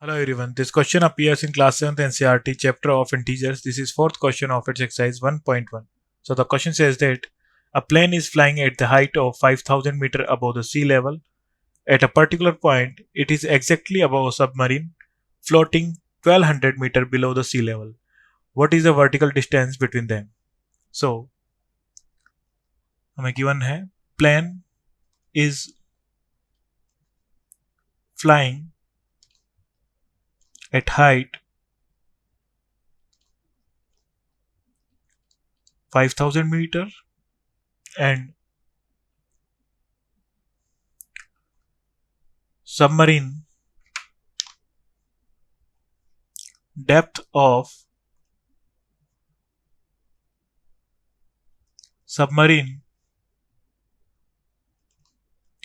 Hello everyone, this question appears in class 7th NCERT chapter of integers. This is fourth question of its exercise 1.1. So the question says that a plane is flying at the height of 5000 meter above the sea level. At a particular point, it is exactly above a submarine floating 1200 meter below the sea level. What is the vertical distance between them? So हमें given है plane is flying at height 5000 meter and submarine depth of submarine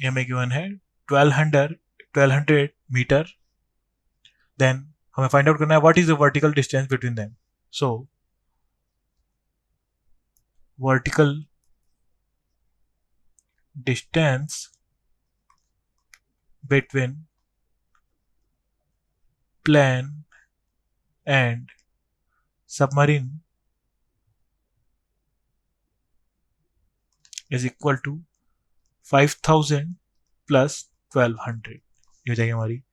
ये हमें given है 1200 metre. Then हमें find out करना है what is the vertical distance between them. So vertical distance between plane and submarine is equal to 5000 plus 1200. ये हो जाएगी हमारी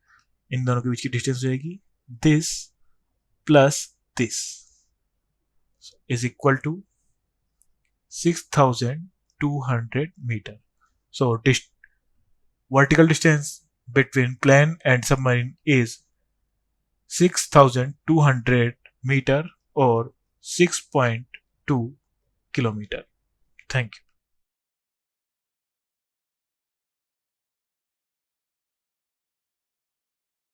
इन दोनों के बीच की डिस्टेंस हो जाएगी this plus this is equal to 6200 meter. So vertical distance between plane and submarine is 6200 meter or 6.2 kilometer. Thank you.